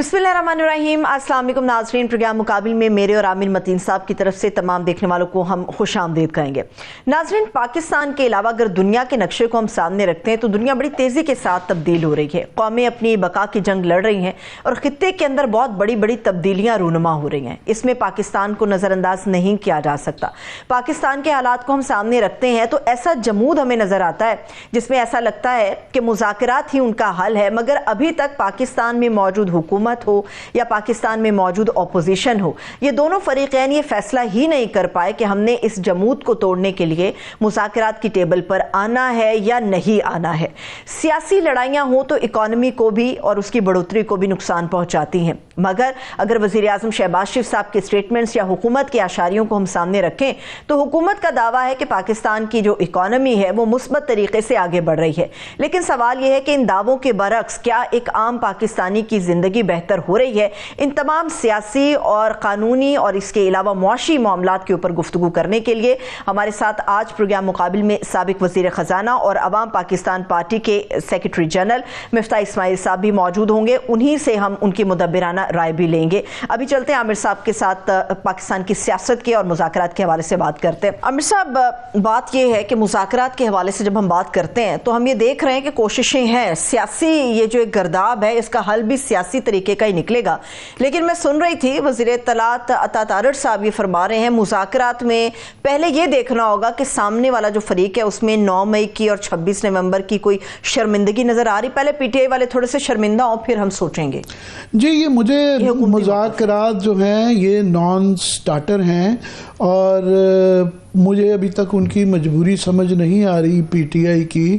बिस्मिल्लाहिर्रहमानिर्रहीम। अस्सलाम वालेकुम नाज़रीन, प्रोग्राम मुकाबिल में मेरे और आमिर मतीन साहब की तरफ से तमाम देखने वालों को हम खुश आमदीद कहेंगे। नाज़रीन, पाकिस्तान के अलावा अगर दुनिया के नक्शे को हम सामने रखते हैं तो दुनिया बड़ी तेज़ी के साथ तब्दील हो रही है। कौमें अपनी बका की जंग लड़ रही हैं और खित्ते के अंदर बहुत बड़ी बड़ी तब्दीलियाँ रूनुमा हो रही हैं। इसमें पाकिस्तान को नज़रअंदाज नहीं किया जा सकता। पाकिस्तान के हालात को हम सामने रखते हैं तो ऐसा जमूद हमें नज़र आता है जिसमें ऐसा लगता है कि मुज़ाकरात ही उनका हल है, मगर अभी तक पाकिस्तान में मौजूद हुकूमत हो या पाकिस्तान में मौजूद ऑपोजिशन हो, ये दोनों फरीकैन ये फैसला ही नहीं कर पाए कि हमने इस जमूद को तोड़ने के लिए मुज़ाकरात की टेबल पर आना है या नहीं आना है। सियासी लड़ाइयाँ हों तो इकॉनमी को भी और उसकी बढ़ोतरी को भी नुकसान पहुँचाती हैं, मगर अगर वज़ीर आज़म शहबाज शरीफ साहब के स्टेटमेंट्स या हुकूमत के आशारियों को हम सामने रखें तो हुकूमत का दावा है कि पाकिस्तान की जो इकॉनमी है वो मुस्बत तरीके से आगे बढ़ रही है। लेकिन सवाल यह है कि इन दावों के बरक्स क्या एक आम पाकिस्तानी की जिंदगी बेहतर हो रही है? इन तमाम सियासी और कानूनी और इसके अलावा मुआशी मामलात के ऊपर गुफ्तगू करने के लिए हमारे साथ आज प्रोग्राम मुकाबिल में साबिक वज़ीर ख़जाना और अवाम पाकिस्तान पार्टी के सेक्रेटरी जनरल मिफ्ता इस्माइल साहब भी मौजूद होंगे। उन्हीं से हम उनकी मुदब्बिराना राय भी लेंगे। अभी चलते हैं आमिर साहब के साथ पाकिस्तान की सियासत के और मुज़ाकरात के हवाले से बात करते हैं। आमिर साहब, बात यह है कि मुज़ाकरात के हवाले से जब हम बात करते हैं तो हम ये देख रहे हैं कि कोशिशें हैं, सियासी ये जो एक गर्दाब है इसका हल भी सियासी तरीके का ही निकलेगा। लेकिन मैं सुन रही थी वज़ीर इत्तलात अता तारड़ साहब ये फरमा रहे हैं मुज़ाकरात में पहले ये देखना होगा कि सामने वाला जो फरीक है उसमें 9 मई की और 26 नवंबर की कोई शर्मिंदगी नजर आ रही, पहले पीटीआई वाले थोड़े से शर्मिंदा हो फिर हम सोचेंगे। जी, ये मुझे मुज़ाकरात जो हैं ये नॉन स्टार्टर हैं और मुझे अभी तक उनकी मजबूरी समझ नहीं आ रही पीटीआई की,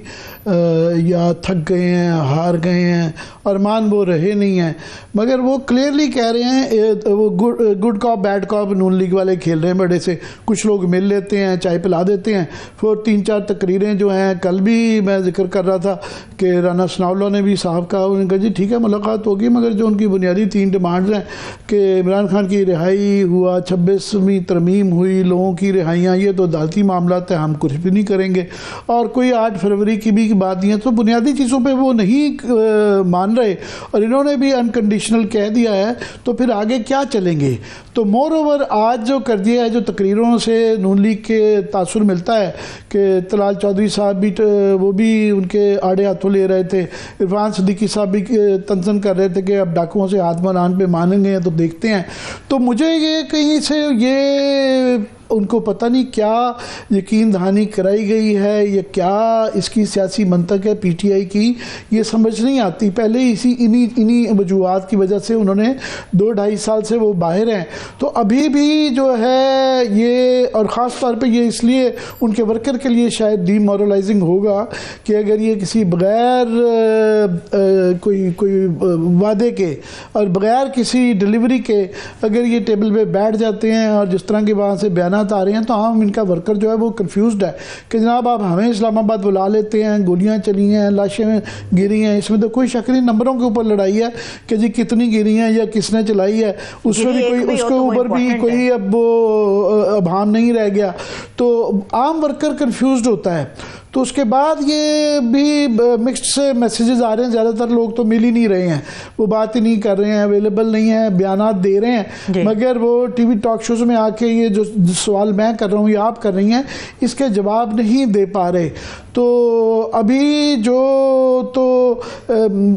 या थक गए हैं, हार गए हैं और मान वो रहे नहीं हैं, मगर वो क्लियरली कह रहे हैं वो गुड कॉप बैड कॉप नून लीग वाले खेल रहे हैं बड़े से। कुछ लोग मिल लेते हैं, चाय पिला देते हैं, फिर 3-4 तकरीरें जो हैं, कल भी मैं जिक्र कर रहा था कि राना सनाउल्लाह ने भी साहब कहा, उन्होंने कहा जी ठीक है मुलाकात होगी, मगर जो उनकी बुनियादी 3 डिमांड्स हैं कि इमरान खान की रिहाई हुआ, 26वीं तरमीम हुई, लोगों की रिहाइयाँ, ये तो अदालती मामला है, हम कुछ भी नहीं करेंगे, और कोई 8 फरवरी की भी बात नहीं है, तो बुनियादी चीज़ों पे वो नहीं मान रहे और इन्होंने भी अनकंडीशनल कह दिया है, तो फिर आगे क्या चलेंगे? तो मोर ओवर आज जो कर दिया है, जो तकरीरों से नून लीग के तासुर मिलता है कि तलाल चौधरी साहब भी वो भी उनके आड़े हाथों ले रहे थे, इरफान सिद्दीकी साहब भी तंजन कर रहे थे कि अब डाकुओं से हाथ बनान पे मानेंगे तो देखते हैं। तो मुझे ये कहीं से ये उनको पता नहीं क्या यकीन दहानी कराई गई है या क्या इसकी सियासी मंतक है पीटीआई की, ये समझ नहीं आती। पहले इन्हीं वजूहात की वजह से उन्होंने 2-2.5 साल से वो बाहर हैं, तो अभी भी जो है ये, और ख़ास तौर पे ये इसलिए उनके वर्कर के लिए शायद डीमोरलाइजिंग होगा कि अगर ये किसी बग़ैर कोई वादे के और बग़ैर किसी डिलीवरी के अगर ये टेबल पे बैठ जाते हैं और जिस तरह के वहाँ से बयान आ रहे हैं, तो हम इनका वर्कर जो है वो कंफ्यूज्ड है कि जनाब आप हमें इस्लामाबाद बुला लेते हैं, गोलियां चली हैं, लाशें गिरी हैं, इसमें तो कोई शक नहीं, नंबरों के ऊपर लड़ाई है कि जी कितनी गिरी हैं या किसने चलाई है, उसमें भी कोई, उसके ऊपर भी कोई अब वो अभान नहीं रह गया, तो आम वर्कर कंफ्यूज्ड होता है। तो उसके बाद ये भी मिक्स्ड से मैसेजेस आ रहे हैं, ज़्यादातर लोग तो मिल ही नहीं रहे हैं, वो बात ही नहीं कर रहे हैं, अवेलेबल नहीं है, बयानात दे रहे हैं, मगर वो टीवी टॉक शोज़ में आके ये जो सवाल मैं कर रहा हूँ या आप कर रही हैं इसके जवाब नहीं दे पा रहे। तो अभी जो तो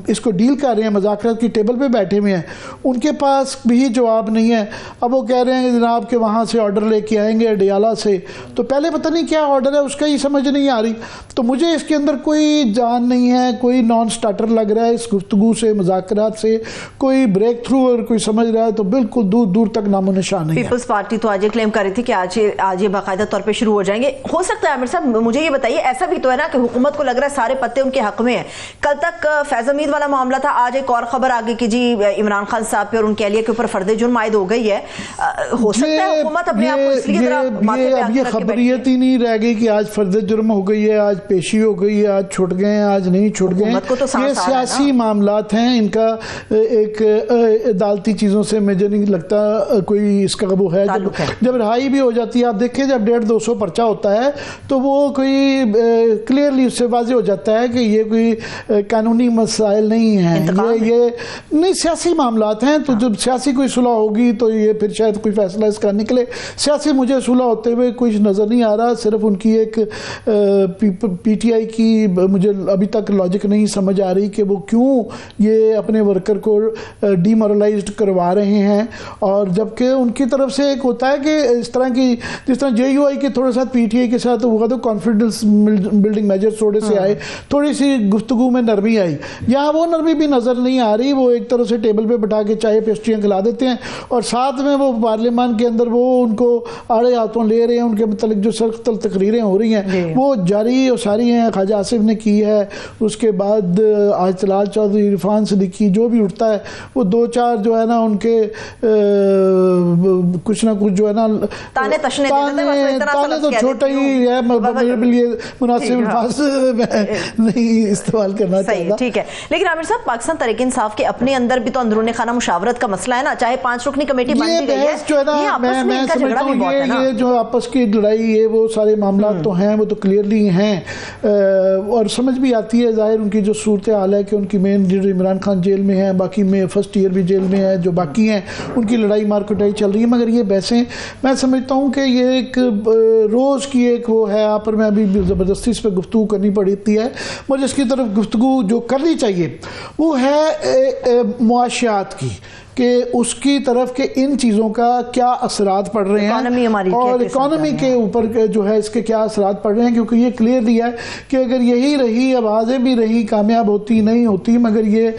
इसको डील कर रहे हैं, मुज़ाकरात की टेबल पे बैठे हुए हैं, उनके पास भी जवाब नहीं है। अब वो कह रहे हैं कि जनाब के वहाँ से ऑर्डर लेके आएंगे अडियाला से, तो पहले पता नहीं क्या ऑर्डर है उसका ही समझ नहीं आ रही। तो मुझे इसके अंदर कोई जान नहीं है, कोई नॉन स्टार्टर लग रहा है इस गुफ्तगू से, मुज़ाकरात से कोई ब्रेक थ्रू और कोई समझ रहा है तो बिल्कुल दूर दूर तक नामो निशान नहीं है। पीपल्स पार्टी तो आज ये क्लेम कर रही थी कि आज ये बाकायदा तौर पे शुरू हो जाएंगे। हो सकता है आमिर साहब मुझे ये बताइए, ऐसा भी तो है ना कि हुकूमत को लग रहा है सारे पत्ते उनके हक में है। कल तक फैज़ हमीद वाला मामला था, आज एक और खबर आ गई कि जी इमरान खान साहब पे और उनके अहलिया के ऊपर फर्द जुर्म आयद हो गई है। हो सकता है हुकूमत अपने आप को इसलिए ये खबरियत ही नहीं रह गई कि आज फर्द जुर्म हो गई है, आज पेशी हो गई, आज छुट गए, आज नहीं छुट गए, ये सियासी मामलात हैं। इनका एक अदालती चीज़ों से मुझे नहीं लगता कोई इसका वो है। जब रिहाई भी हो जाती है, आप देखें जब 150-200 पर्चा होता है तो वो कोई क्लियरली उससे वाज़ेह हो जाता है कि ये कोई कानूनी मसाइल नहीं हैं, ये नहीं सियासी मामलात हैं। तो जब सियासी कोई सुलह होगी तो ये फिर शायद कोई फैसला इसका निकले। सियासी मुझे सुलह होते हुए कुछ नज़र नहीं आ रहा, सिर्फ उनकी एक पीटीआई की मुझे अभी तक लॉजिक नहीं समझ आ रही कि वो क्यों ये अपने वर्कर को डीमोरलाइज्ड करवा रहे हैं। और जबकि उनकी तरफ से एक होता है कि इस तरह की जिस तरह जेयूआई के थोड़े साथ पीटीआई के साथ हुआ तो कॉन्फिडेंस बिल्डिंग मेजर्स थोड़े से आए, थोड़ी सी गुफ्तगू में नरमी आई। यहाँ वो नरमी भी नज़र नहीं आ रही। वो एक तरह से टेबल पे बैठा के चाय पेस्ट्रियाँ खिला देते हैं और साथ में वो पार्लियामान के अंदर वो उनको आड़े हाथों ले रहे हैं। उनके मतलब जो सख्त तकरीरें हो रही हैं वो जारी और सारी हैं। ख्वाजा आसिफ ने की है, उसके बाद आज तलाल चौधरी, इरफान सिद्दीकी, जो भी उठता है वो 2-4 जो है ना उनके कुछ ना कुछ जो है ना ताने तो छोटा ही है, मेरे लिए मुनासिब नहीं इस्तेमाल करना चाहिए। ठीक है, लेकिन आमिर साहब पाकिस्तान तहरीक इंसाफ के अपने अंदर भी तो अंदरूनी खाना मुशावरत का मसला है ना, चाहे 5 रुकनी कमेटी बन गई है, जो है ना मैं समझता हूँ ये जो आपस की लड़ाई है वो सारे मामला तो हैं, वो तो क्लियरली हैं और समझ भी आती है। जाहिर उनकी जो सूरत हाल है कि उनकी main leader Imran Khan jail में है, बाकी में फर्स्ट ईयर भी जेल में है, जो बाकी हैं उनकी लड़ाई मार कुटाई चल रही है। मगर ये बहसें मैं समझता हूँ कि ये एक रोज़ की एक वो है। आप पर मैं अभी ज़बरदस्ती इस पर गुफ्तगू करनी पड़ती है। मुझे इसकी तरफ गुफ्तगू जो करनी चाहिए वो है मुआशियात की, कि उसकी तरफ के इन चीज़ों का क्या असरात पड़ रहे हैं और इकॉनमी के ऊपर जो है इसके क्या असरात पड़ रहे हैं। क्योंकि ये क्लियरली है कि अगर यही रही, आवाज़ें भी रही, कामयाब होती नहीं होती, मगर ये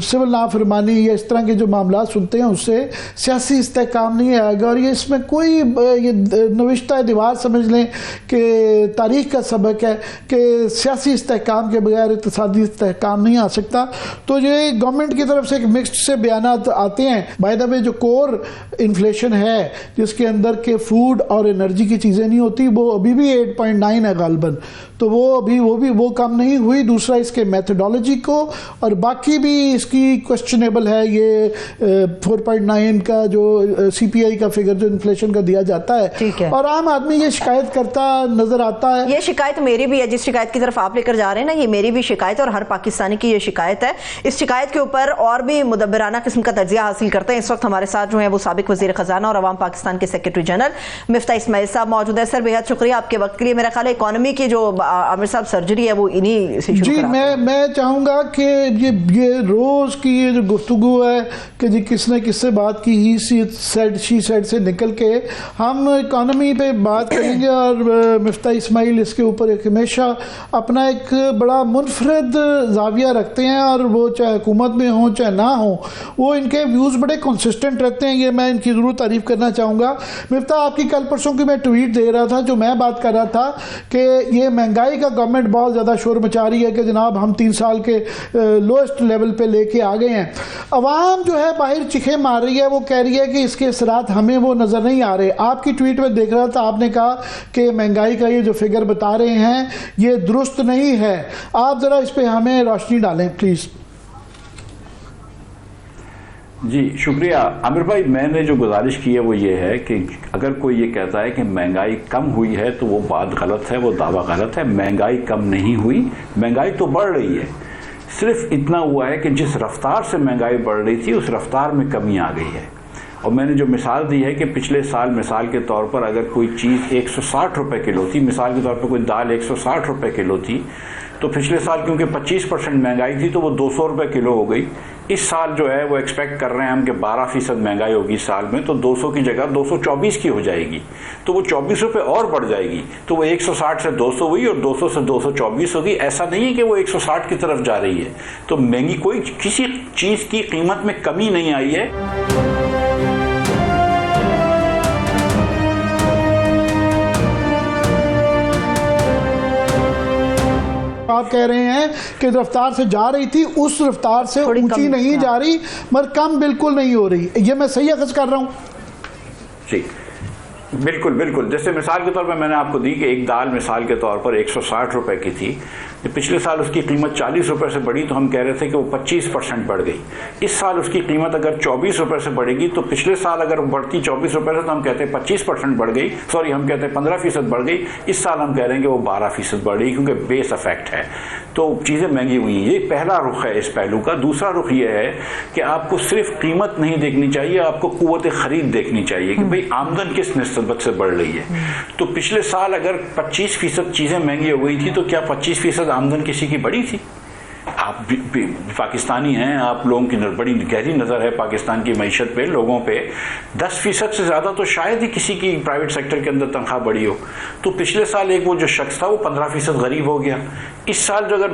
सिविल नाफरमानी या इस तरह के जो मामला सुनते हैं उससे सियासी इस्तेहकाम नहीं आएगा। और ये इसमें कोई ये नविश्ता दीवार समझ लें कि तारीख का सबक है कि सियासी इस्तेहकाम के बगैर इक़्तिसादी इस्तेहकाम नहीं आ सकता। तो ये गवर्नमेंट की तरफ से मिक्स्ड से बयानात आते हैं। बाय द वे जो कोर इन्फ्लेशन है जिसके अंदर के फूड और एनर्जी की चीज़ें नहीं होती वो अभी भी 8.9 है गालबन, तो वो कम नहीं हुई। दूसरा इसके मेथडोलॉजी को और बाकी भी इसकी क्वेश्चनेबल है। ये 4.9 का जो सीपीआई का फिगर जो इन्फ्लेशन का दिया जाता है और आम आदमी ये शिकायत करता नजर आता है। ये शिकायत मेरी भी है, जिस शिकायत की तरफ आप लेकर जा रहे हैं ना, ये मेरी भी शिकायत और हर पाकिस्तानी की ये शिकायत है। इस शिकायत के ऊपर और भी मुदब्बराना किस्म का तजिया हासिल करते हैं। इस वक्त हमारे साथ जो है वो साबिक वजीर खजाना और अवाम पाकिस्तान के सेक्रेटरी जनरल मिफ्ता इस्माइल साहब मौजूद है। सर बेहद शुक्रिया आपके वक्त के लिए। मेरा ख्याल है इकोनॉमी की जो आमिर साहब सर्जरी है वो इन्हीं से शुरू जी मैं चाहूँगा कि ये रोज़ की ये जो गुफ्तगू है कि जी किसने किससे बात की, ही शी सेड से निकल के हम इकोनॉमी पे बात करेंगे। और मिफ्ता इस्माइल इसके ऊपर एक हमेशा अपना एक बड़ा मुनफरद जाविया रखते हैं और वो चाहे हुकूमत में हो चाहे ना हो, वो इनके व्यूज़ बड़े कंसिस्टेंट रहते हैं। ये मैं इनकी ज़रूर तारीफ़ करना चाहूँगा। मिफ्ता आपकी कल परसों की मैं ट्वीट दे रहा था, जो मैं बात कर रहा था कि ये महंगाई का गवर्नमेंट बहुत ज़्यादा शोर मचा रही है कि जनाब हम 3 साल के लोएस्ट लेवल पे लेके आ गए हैं। अवाम जो है बाहर चिखे मार रही है, वो कह रही है कि इसके असरात हमें वो नज़र नहीं आ रहे। आपकी ट्वीट में देख रहा था, आपने कहा कि महंगाई का ये जो फिगर बता रहे हैं ये दुरुस्त नहीं है। आप ज़रा इस पर हमें रोशनी डालें प्लीज़। जी शुक्रिया आमिर भाई। मैंने जो गुजारिश की है वो ये है कि अगर कोई ये कहता है कि महंगाई कम हुई है तो वो बात गलत है, वो दावा गलत है। महंगाई कम नहीं हुई, महंगाई तो बढ़ रही है। सिर्फ इतना हुआ है कि जिस रफ्तार से महंगाई बढ़ रही थी उस रफ्तार में कमी आ गई है। और मैंने जो मिसाल दी है कि पिछले साल मिसाल के तौर पर अगर कोई चीज़ 160 रुपये किलो थी, मिसाल के तौर पर कोई दाल 160 रुपये किलो थी, तो पिछले साल क्योंकि 25% महंगाई थी तो वो 200 रुपये किलो हो गई। इस साल जो है वो एक्सपेक्ट कर रहे हैं हम कि 12% महंगाई होगी इस साल में, तो 200 की जगह 224 की हो जाएगी, तो वो 24 रुपये और बढ़ जाएगी। तो वो 160 से 200 हुई और 200 से 224 होगी। ऐसा नहीं है कि वो 160 की तरफ जा रही है। तो महंगी कोई किसी चीज़ की कीमत में कमी नहीं आई है। आप कह रहे हैं कि रफ्तार से जा रही थी, उस रफ्तार से ऊंची नहीं जा रही, मगर कम बिल्कुल नहीं हो रही। ये मैं सही अखज़ कर रहा हूँ? जी बिल्कुल बिल्कुल। जैसे मिसाल के तौर पर मैंने आपको दी कि एक दाल मिसाल के तौर पर 160 रुपए की थी, पिछले साल उसकी कीमत 40 रुपए से बढ़ी तो हम कह रहे थे कि वो 25% बढ़ गई। इस साल उसकी कीमत अगर 24 रुपए से बढ़ेगी तो पिछले साल अगर बढ़ती 24 रुपए से तो हम कहते हैं 25% बढ़ गई, सॉरी हम कहते हैं 15% बढ़ गई। इस साल हम कह रहे हैं कि वो 12% बढ़ गई क्योंकि बेस इफेक्ट है, तो चीज़ें महंगी हुई हैं। ये पहला रुख है इस पहलू का। दूसरा रुख ये है कि आपको सिर्फ कीमत नहीं देखनी चाहिए, आपको कुव्वत खरीद देखनी चाहिए कि भाई आमदन किस निस्बत से बढ़ रही है। तो पिछले साल अगर 25% चीज़ें महंगी हो गई थी तो क्या 25% आमदन किसी की बढ़ी थी? आप भी पाकिस्तानी हैं, आप लोगों की बड़ी गहरी नज़र है पाकिस्तान की मईशत पे, लोगों पे। 10% से ज़्यादा तो शायद ही किसी की प्राइवेट सेक्टर के अंदर तनख्वाह बढ़ी हो। तो पिछले साल एक वो जो शख्स था वो 15% गरीब हो गया। इस साल जो अगर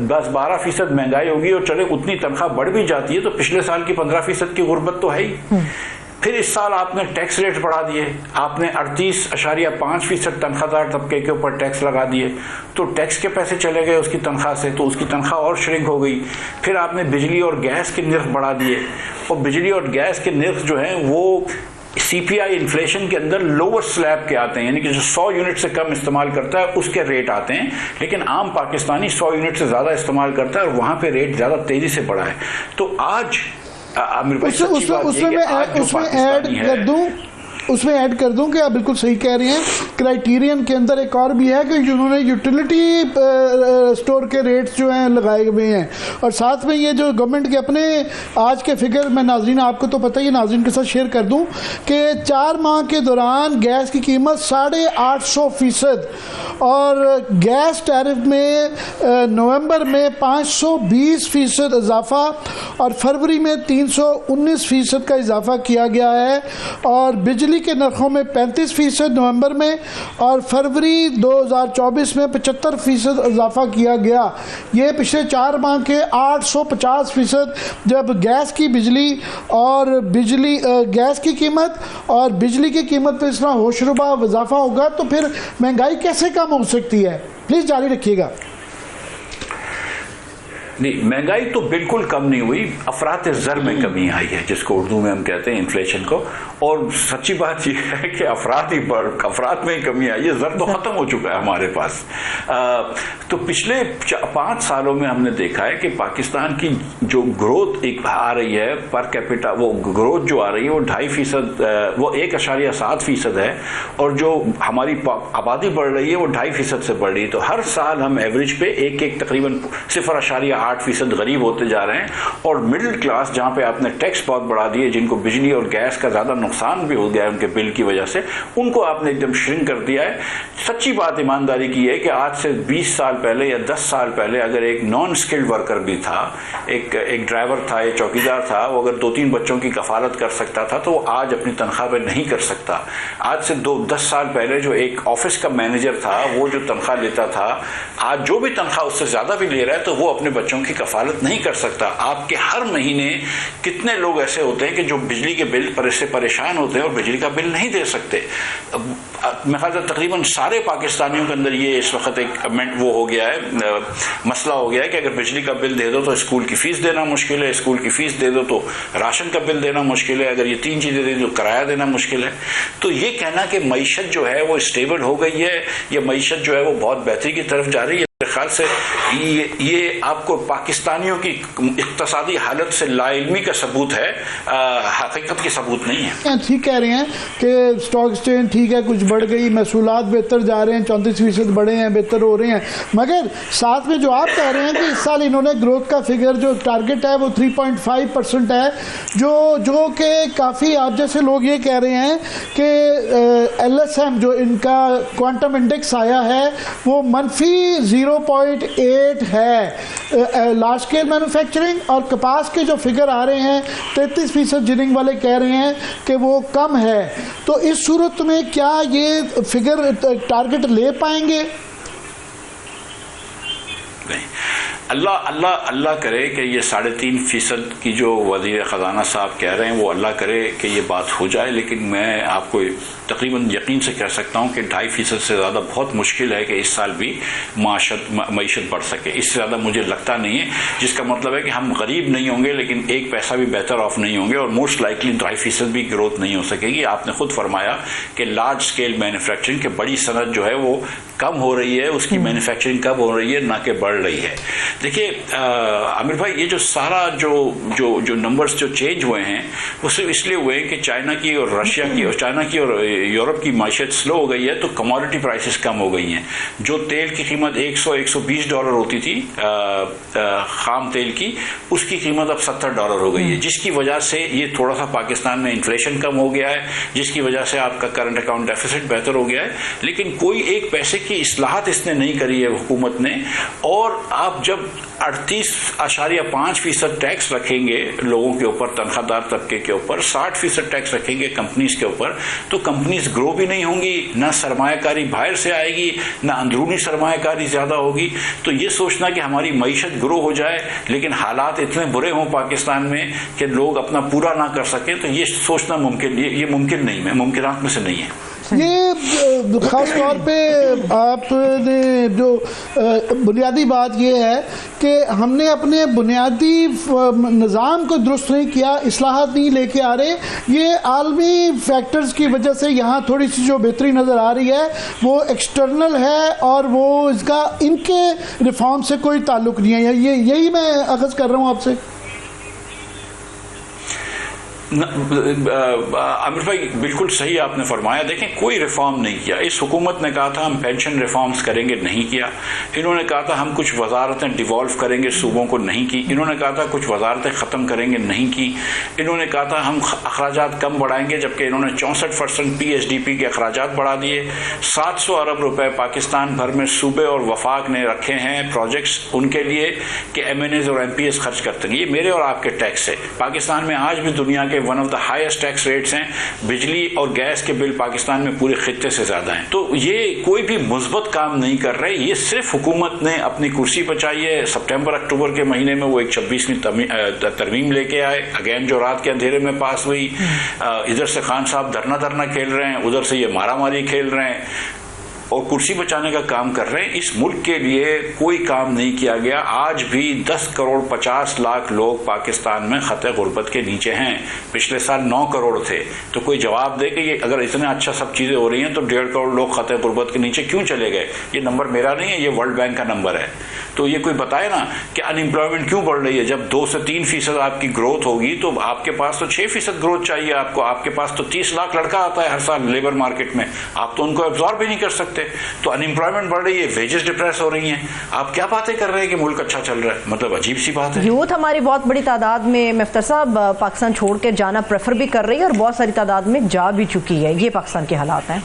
10-12% महंगाई होगी और चले उतनी तनख्वाह बढ़ भी जाती है तो पिछले साल की 15% की गुर्बत तो है ही। फिर इस साल आपने टैक्स रेट बढ़ा दिए, आपने 38.5% तनख्वाहदार तबके के ऊपर टैक्स लगा दिए, तो टैक्स के पैसे चले गए उसकी तनख्वाह से, तो उसकी तनख्वाह और श्रिंक हो गई। फिर आपने बिजली और गैस के निर्ख बढ़ा दिए, और बिजली और गैस के निर्ख जो हैं वो CPI इन्फ्लेशन के अंदर लोअर स्लैब के आते हैं, यानी कि जो 100 यूनिट से कम इस्तेमाल करता है उसके रेट आते हैं, लेकिन आम पाकिस्तानी 100 यूनिट से ज़्यादा इस्तेमाल करता है और वहाँ पे रेट ज़्यादा तेज़ी से बढ़ा है। तो आज उसमें ऐड कर दूं कि आप बिल्कुल सही कह रहे हैं। क्राइटेरियन के अंदर एक और भी है कि जिन्होंने यूटिलिटी स्टोर के रेट्स जो हैं लगाए हुए हैं, और साथ में ये जो गवर्नमेंट के अपने आज के फिगर मैं नाज़रीन आपको तो पता ही है, नाज़रीन के साथ शेयर कर दूं कि 4 माह के दौरान गैस की कीमत 850% और गैस टैरिफ में नवंबर में 520% इजाफा और फरवरी में 319% का इजाफा किया गया है, और बिजली के नरखों में 35% नवंबर में और फरवरी 2024 में 75% इजाफा किया गया। ये पिछले 4 माह के 850%। जब गैस की बिजली और गैस की कीमत और बिजली की कीमत पर इतना होशरुबा इजाफा होगा तो फिर महंगाई कैसे कम हो सकती है? प्लीज जारी रखिएगा। नहीं, महंगाई तो बिल्कुल कम नहीं हुई, अफरात ज़र में कमी आई है, जिसको उर्दू में हम कहते हैं इन्फ्लेशन को। और सच्ची बात यह है कि अफरात में ही कमी आई है, ज़र तो ख़त्म हो चुका है हमारे पास। तो पिछले 5 सालों में हमने देखा है कि पाकिस्तान की जो ग्रोथ एक आ रही है पर कैपिटा, वो ग्रोथ जो आ रही है वो 2.5%, वो 1.7% है, और जो हमारी आबादी बढ़ रही है वो 2.5% से बढ़ रही है। तो हर साल हम एवरेज पे एक तकरीबन 0.8% गरीब होते जा रहे हैं। और मिडिल क्लास, जहाँ पे आपने टैक्स बहुत बढ़ा दिए, जिनको बिजली और गैस का ज़्यादा नुकसान भी हो गया है उनके बिल की वजह से, उनको आपने एकदम श्रिंक कर दिया है। सच्ची बात ईमानदारी की है कि आज से 20 साल पहले या 10 साल पहले अगर एक नॉन स्किल्ड वर्कर भी था, एक ड्राइवर था या चौकीदार था, वो अगर 2-3 बच्चों की कफालत कर सकता था तो वो आज अपनी तनख्वाह पर नहीं कर सकता। आज से 10 साल पहले जो एक ऑफिस का मैनेजर था वो जो तनख्वाह लेता था, आज जो भी तनख्वाह उससे ज़्यादा भी ले रहा है तो वो अपने बच्चों की कफालत नहीं कर सकता। आपके हर महीने कितने लोग ऐसे होते हैं कि जो बिजली के बिल से परेशान होते हैं और बिजली का बिल नहीं दे सकते। मैं ख्याल तकरीबन सारे पाकिस्तानियों के अंदर ये इस वक्त एक वो हो गया है, मसला हो गया है कि अगर बिजली का बिल दे दो तो स्कूल की फीस देना मुश्किल है, स्कूल की फीस दे दो तो राशन का बिल देना मुश्किल है, अगर ये 3 चीज़ें दे दो तो किराया देना मुश्किल है। तो ये कहना कि मईशत जो है वो स्टेबल हो गई है या मईशत जो है वो बहुत बेहतरी की तरफ जा रही है, मेरे ख्याल से ये आपको पाकिस्तानियों की इक्तसादी हालत से लाइल्मी का सबूत है, हकीकत की सबूत नहीं है। ठीक कह रहे हैं कि स्टॉक एक्सचेंज ठीक है, कुछ बढ़ गई, महसूलात बेहतर जा रहे हैं, 34% बढ़े हैं, बेहतर हो रहे हैं, मगर साथ में जो आप कह रहे हैं कि इस साल इन्होंने ग्रोथ का फिगर जो टारगेट है वो 3.5% है, जो कि काफ़ी आप जैसे लोग ये कह रहे हैं कि LSM जो इनका क्वांटम इंडेक्स आया है वो -0.8 है। लार्ज स्केल मैन्युफैक्चरिंग और कपास के जो फिगर आ रहे हैं 33% जिनिंग वाले कह रहे हैं कि वो कम है। तो इस सूरत में क्या ये फिगर टारगेट ले पाएंगे? नहीं, अल्लाह करे कि ये 3.5% की जो वज़ीर ख़ज़ाना साहब कह रहे हैं वो अल्लाह करे कि ये बात हो जाए, लेकिन मैं आपको तकरीबन यकीन से कह सकता हूँ कि 2.5% से ज़्यादा बहुत मुश्किल है कि इस साल भी मईशत बढ़ सके। इससे ज़्यादा मुझे लगता नहीं है, जिसका मतलब है कि हम गरीब नहीं होंगे लेकिन एक पैसा भी बेहतर ऑफ नहीं होंगे, और मोस्ट लाइकली 2.5% भी ग्रोथ नहीं हो सकेगी। आपने खुद फरमाया कि लार्ज स्केल मैन्युफैक्चरिंग के बड़ी सनत जो है वो कम हो रही है, उसकी मैन्युफैक्चरिंग कम हो रही है, ना कि बढ़ रही है। देखिए आमिर भाई, ये जो सारा जो नंबर्स जो चेंज हुए हैं वो सिर्फ इसलिए हुए हैं कि चाइना की और रशिया की और चाइना की और यूरोप की माशियत स्लो हो गई है, तो कमोडिटी प्राइसेस कम हो गई हैं। जो तेल की कीमत $100-120 होती थी खाम तेल की, उसकी कीमत अब $70 हो गई है, जिसकी वजह से ये थोड़ा सा पाकिस्तान में इन्फ्लेशन कम हो गया है, जिसकी वजह से आपका करंट अकाउंट डेफिसिट बेहतर हो गया है। लेकिन कोई एक पैसे की इस्लाहत इसने नहीं करी है हुकूमत ने। और आप जब 38.5% टैक्स रखेंगे लोगों के ऊपर, तनख्वाहदार तबके के ऊपर, 60% टैक्स रखेंगे कंपनीज के ऊपर, तो कंपनीज ग्रो भी नहीं होंगी, ना सरमायाकारी बाहर से आएगी, ना अंदरूनी सरमायाकारी ज़्यादा होगी। तो ये सोचना कि हमारी मईशत ग्रो हो जाए लेकिन हालात इतने बुरे हों पाकिस्तान में कि लोग अपना पूरा ना कर सकें, तो ये सोचना मुमकिन, ये मुमकिन नहीं है, मुमकिनात में से नहीं है। ये ख़ास तौर पे आपने जो बुनियादी बात ये है कि हमने अपने बुनियादी निज़ाम को दुरुस्त नहीं किया, इस्लाहात नहीं लेके आ रहे। ये आलमी फैक्टर्स की वजह से यहाँ थोड़ी सी जो बेहतरी नज़र आ रही है वो एक्सटर्नल है, और वो इसका इनके रिफॉर्म से कोई ताल्लुक़ नहीं है। यही मैं अख़ज़ कर रहा हूँ आपसे। आमिर भाई बिल्कुल सही आपने फरमाया। देखें, कोई रिफॉर्म नहीं किया। इस हुकूमत ने कहा था हम पेंशन रिफॉर्म्स करेंगे, नहीं किया। इन्होंने कहा था हम कुछ वजारतें डिवॉल्व करेंगे सूबों को, नहीं की। इन्होंने कहा था कुछ वजारतें ख़त्म करेंगे, नहीं की। इन्होंने कहा था हम अखराजात कम बढ़ाएंगे, जबकि इन्होंने 64% PSDP के अखराजात बढ़ा दिए। 700 अरब रुपए पाकिस्तान भर में सूबे और वफाक ने रखे हैं प्रोजेक्ट्स उनके लिए कि MNAs और MPs खर्च करते हैं। ये मेरे और आपके टैक्स है। पाकिस्तान में आज भी दुनिया के one of the highest tax rates हैं। बिजली और गैस के बिल पाकिस्तान में पूरे खित्ते से ज्यादा हैं। तो ये कोई भी मुस्बत काम नहीं कर रहे। ये सिर्फ हुकूमत ने अपनी कुर्सी बचाई है। सितंबर अक्टूबर के महीने में वो एक 26वीं तरमीम लेके आए, अगेन जो रात के अंधेरे में पास हुई। इधर से खान साहब धरना खेल रहे हैं, उधर से ये मारामारी खेल रहे हैं और कुर्सी बचाने का काम कर रहे हैं। इस मुल्क के लिए कोई काम नहीं किया गया। आज भी 10 करोड़ 50 लाख लोग पाकिस्तान में खतरे गुर्बत के नीचे हैं। पिछले साल 9 करोड़ थे। तो कोई जवाब दे कि ये अगर इतने अच्छा सब चीज़ें हो रही हैं तो 1.5 करोड़ लोग खतरे गुर्बत के नीचे क्यों चले गए। ये नंबर मेरा नहीं है, ये वर्ल्ड बैंक का नंबर है। तो ये कोई बताए ना कि अनएम्प्लॉयमेंट क्यों बढ़ रही है। जब 2 से 3% आपकी ग्रोथ होगी तो आपके पास तो 6% ग्रोथ चाहिए आपको। आपके पास तो 30 लाख लड़का आता है हर साल लेबर मार्केट में, आप तो उनको एब्जॉर्ब भी नहीं कर सकते। तो अनएम्प्लॉयमेंट बढ़ रही है, वेजेस डिप्रेस हो रही हैं। आप क्या बातें कर रहे हैं कि मुल्क अच्छा चल रहा है, मतलब अजीब सी बात है। यूथ हमारी बहुत बड़ी तादाद में मफ्तर साहब पाकिस्तान छोड़ के जाना प्रेफर भी कर रही है और बहुत सारी तादाद में जा भी चुकी है। ये पाकिस्तान के हालात हैं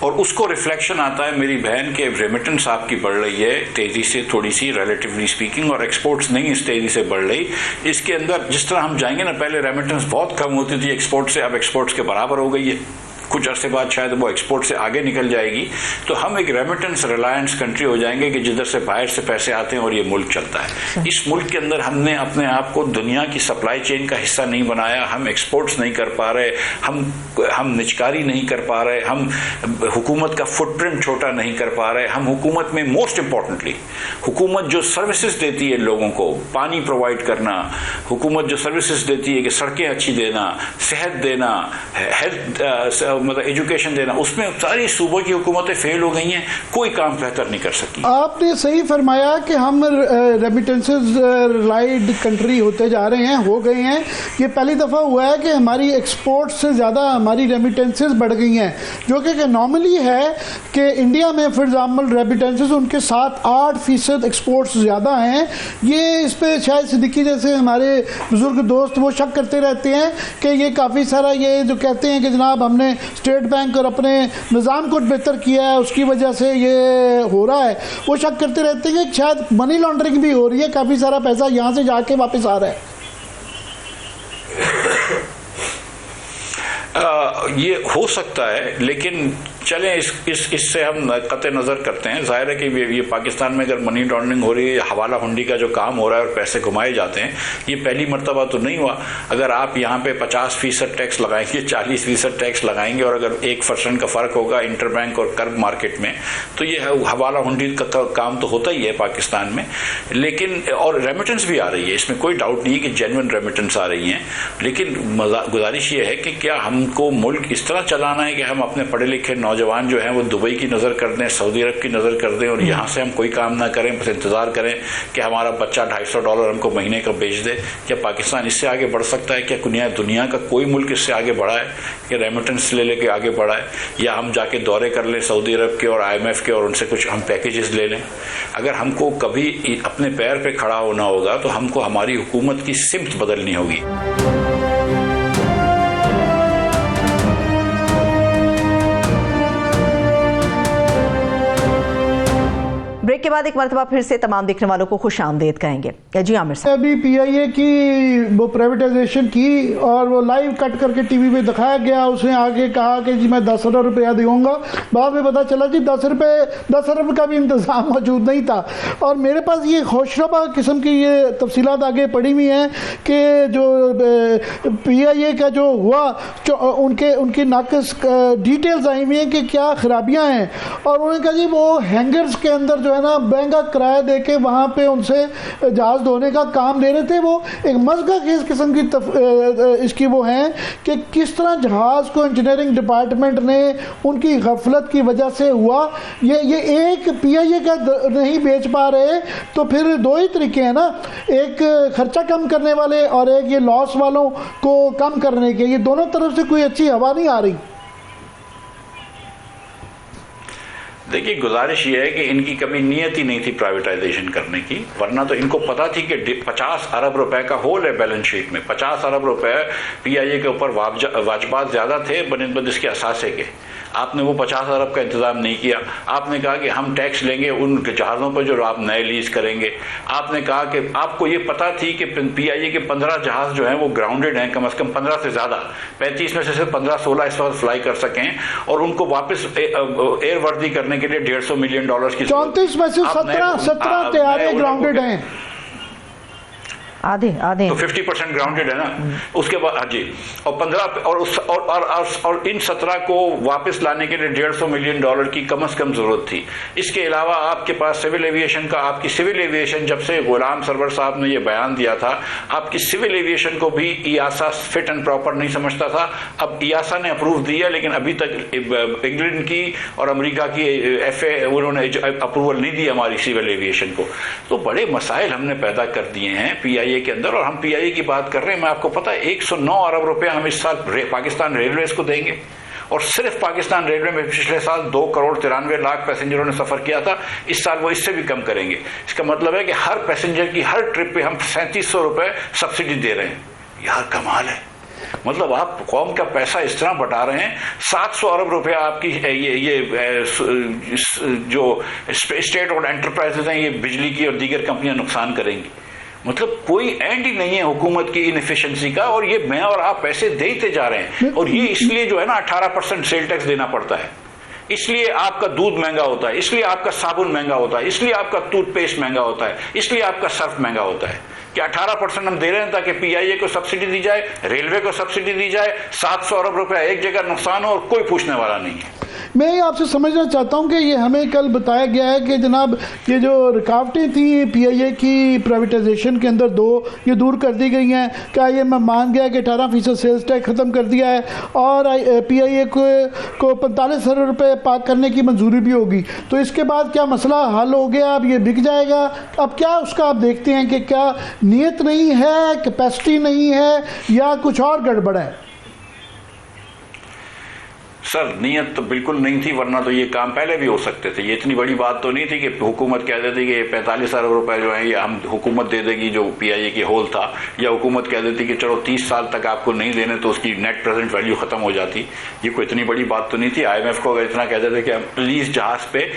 और उसको रिफ्लेक्शन आता है मेरी बहन के रेमिटेंस आपकी बढ़ रही है तेजी से, थोड़ी सी रिलेटिवली स्पीकिंग, और एक्सपोर्ट्स नहीं इस तेजी से बढ़ रही। इसके अंदर जिस तरह हम जाएंगे ना, पहले रेमिटेंस बहुत कम होती थी एक्सपोर्ट से, अब एक्सपोर्ट्स के बराबर हो गई है। कुछ अरसे बाद शायद वो एक्सपोर्ट से आगे निकल जाएगी। तो हम एक रेमिटेंस रिलायंस कंट्री हो जाएंगे कि जिधर से बाहर से पैसे आते हैं और ये मुल्क चलता है। इस मुल्क के अंदर हमने अपने आप को दुनिया की सप्लाई चेन का हिस्सा नहीं बनाया। हम एक्सपोर्ट्स नहीं कर पा रहे, हम निजकारी नहीं कर पा रहे, हम हुकूमत का फुटप्रिंट छोटा नहीं कर पा रहे। हम हुकूमत में मोस्ट इंपॉर्टेंटली हुकूमत जो सर्विसेज देती है लोगों को, पानी प्रोवाइड करना, हुकूमत जो सर्विसेज देती है कि सड़कें अच्छी देना, सेहत देना, हेल्थ मतलब एजुकेशन देना, उसमें सारी सूबों की हुकूमतें फेल हो गई हैं। कोई काम बेहतर नहीं कर सकी। आपने सही फरमाया कि हम रेमिटेंसेस रिलाइड कंट्री होते जा रहे हैं, हो गए हैं। ये पहली दफ़ा हुआ है कि हमारी एक्सपोर्ट से ज़्यादा हमारी रेमिटेंसेस बढ़ गई हैं, जो कि नॉर्मली है कि इंडिया में फॉर एग्जाम्पल रेमिटेंसेस उनके 7-8% एक्सपोर्ट्स ज़्यादा हैं। ये इस पर शायद सिद्दीकी जैसे हमारे बुजुर्ग दोस्त वो शक करते रहते हैं कि ये काफ़ी सारा ये जो कहते हैं कि जनाब हमने स्टेट बैंक और अपने निज़ाम को बेहतर किया है उसकी वजह से ये हो रहा है, वो शक करते रहते हैं कि शायद मनी लॉन्ड्रिंग भी हो रही है, काफ़ी सारा पैसा यहाँ से जाके वापस आ रहा है। ये हो सकता है, लेकिन चलें इससे हम कतई नज़र करते हैं। जाहिर है कि ये पाकिस्तान में अगर मनी लॉन्ड्रिंग हो रही है, हवाला हुंडी का जो काम हो रहा है और पैसे घुमाए जाते हैं, ये पहली मरतबा तो नहीं हुआ। अगर आप यहाँ पे 50% टैक्स लगाएंगे, 40% टैक्स लगाएंगे और अगर 1% का फ़र्क होगा इंटरबैंक और कर्ब मार्केट में, तो ये हवाला हुंडी का काम तो होता ही है पाकिस्तान में। लेकिन और रेमिटेंस भी आ रही है, इसमें कोई डाउट नहीं है कि जेन्युइन रेमिटेंस आ रही हैं। लेकिन गुजारिश ये है कि क्या हमको मुल्क इस तरह चलाना है कि हम अपने पढ़े लिखे नौजवान जो हैं वो दुबई की नज़र कर दें, सऊदी अरब की नज़र कर दें और यहाँ से हम कोई काम ना करें, बस इंतज़ार करें कि हमारा बच्चा $250 हमको महीने का बेच दे? क्या पाकिस्तान इससे आगे बढ़ सकता है? क्या दुनिया का कोई मुल्क इससे आगे बढ़ा है कि रेमिटेंस ले लेके आगे बढ़ा है? या हम जाके दौरे कर लें सऊदी अरब के और IMF के और उनसे कुछ हम पैकेजेस ले लें? अगर हमको कभी अपने पैर पे खड़ा होना होगा तो हमको हमारी हुकूमत की सिमत बदलनी होगी। ब्रेक के बाद एक मरतबा फिर से तमाम देखने वालों को खुश आमदेद कहेंगे। जी आमिर साहब, अभी PIA की वो प्राइवेटाइजेशन की और वो लाइव कट करके टीवी पे दिखाया गया, उसने आगे कहा कि जी मैं 10 अरब रुपया दूंगा। बाद में पता चला जी 10 अरब का भी इंतज़ाम मौजूद नहीं था। और मेरे पास ये खुशरबा किस्म की ये तफसीलात आगे पड़ी हुई हैं कि जो PIA का जो हुआ, उनकी नाकस डिटेल्स आई हुई हैं कि क्या खराबियाँ हैं। और उन्होंने कहा जी वो हैंगर्स के अंदर जो है ना महंगा किराया दे के वहाँ पे उनसे जहाज धोने का काम ले रहे थे। वो एक मज़गा खेज किस्म की इसकी वो हैं कि किस तरह जहाज़ को इंजीनियरिंग डिपार्टमेंट ने उनकी गफलत की वजह से हुआ। ये एक PIA का नहीं बेच पा रहे, तो फिर दो ही तरीके हैं ना, एक खर्चा कम करने वाले और एक ये लॉस वालों को कम करने के। ये दोनों तरफ से कोई अच्छी हवा नहीं आ रही। देखिए, गुजारिश ये है कि इनकी कभी नीयत ही नहीं थी प्राइवेटाइजेशन करने की, वरना तो इनको पता थी कि 50 अरब रुपए का होल है बैलेंस शीट में। 50 अरब रुपए PIA के ऊपर वाजबात ज्यादा थे बनिस्बत इसके असासे के। आपने वो 50 अरब का इंतजाम नहीं किया। आपने कहा कि हम टैक्स लेंगे उन जहाज़ों पर जो आप नए लीज करेंगे। आपने कहा कि आपको ये पता थी कि PIA के 15 जहाज जो हैं वो ग्राउंडेड हैं, कम से कम 15 से ज़्यादा, 35 में से सिर्फ 15-16 इस वक्त फ्लाई कर सकें और उनको वापस एयर वर्दी करने के लिए $150 मिलियन की 34 में से 17 तैयारे ग्राउंडेड हैं, आधे तो 50% ग्राउंडेड है ना। उसके बाद हाँ जी, और 15 और इन 17 को वापस लाने के लिए $150 मिलियन की कम से कम जरूरत थी। इसके अलावा आपके पास सिविल एविएशन का, आपकी सिविल एविएशन जब से गुलाम सरवर साहब ने ये बयान दिया था, आपकी सिविल एविएशन को भी EASA फिट एंड प्रॉपर नहीं समझता था। अब EASA ने अप्रूव दिया, लेकिन अभी तक इंग्लैंड की और अमेरिका की FA उन्होंने अप्रूवल नहीं दी हमारी सिविल एविएशन को। तो बड़े मसाइल हमने पैदा कर दिए हैं PIA के अंदर। और हम PIA की बात कर रहे हैं, मैं आपको पता है 109 अरब रुपया हम इस साल पाकिस्तान रेलवेज को देंगे। और सिर्फ पाकिस्तान रेलवे में पिछले साल 2,93,00,000 पैसेंजरों ने सफर किया था। इस साल वो इससे भी कम करेंगे। इसका मतलब है कि हर पैसेंजर की हर ट्रिप पे हम 3700 रुपए सब्सिडी दे रहे हैं। यार कमाल है। मतलब आप कौम का पैसा इस तरह बटा रहे हैं। 700 अरब रुपया आपकी ये जो स्टेट और एंटरप्राइजेज हैं, ये बिजली की और दीगर कंपनियां नुकसान करेंगी। मतलब कोई एंड ही नहीं है हुकूमत की इनएफिशिएंसी का, और ये मैं और आप पैसे देते जा रहे हैं। और ये इसलिए जो है ना 18% सेल टैक्स देना पड़ता है, इसलिए आपका दूध महंगा होता है, इसलिए आपका साबुन महंगा होता है, इसलिए आपका टूथपेस्ट महंगा होता है, इसलिए आपका सर्फ महंगा होता है। कि 18% हम दे रहे हैं ताकि PIA को सब्सिडी दी जाए, रेलवे को सब्सिडी दी जाए, 700 अरब रुपया एक जगह नुकसान हो और कोई पूछने वाला नहीं है। मैं आपसे समझना चाहता हूं कि ये हमें कल बताया गया है कि जनाब ये जो रुकावटें थी PIA की प्राइवेटाइजेशन के अंदर ये दूर कर दी गई हैं। क्या ये मैं मान गया कि 18% सेल्स टैक्स ख़त्म कर दिया है और PIA को 45 अरब रुपये पाक करने की मंजूरी भी होगी, तो इसके बाद क्या मसला हल हो गया? अब ये बिक जाएगा? अब क्या उसका आप देखते हैं कि क्या नीयत नहीं है, कैपेसिटी नहीं है, या कुछ और गड़बड़ है? सर नीयत तो बिल्कुल नहीं थी, वरना तो ये काम पहले भी हो सकते थे। ये इतनी बड़ी बात तो नहीं थी कि हुकूमत कह देती कि 45 अरब रुपए जो है ये हम हुकूमत दे देगी जो PIA की होल था, या हुकूमत कह देती कि चलो 30 साल तक आपको नहीं देने तो उसकी नेट प्रेजेंट वैल्यू खत्म हो जाती। ये कोई इतनी बड़ी बात तो नहीं थी। IMF को अगर इतना कह देते कि हम लीज जहाज पे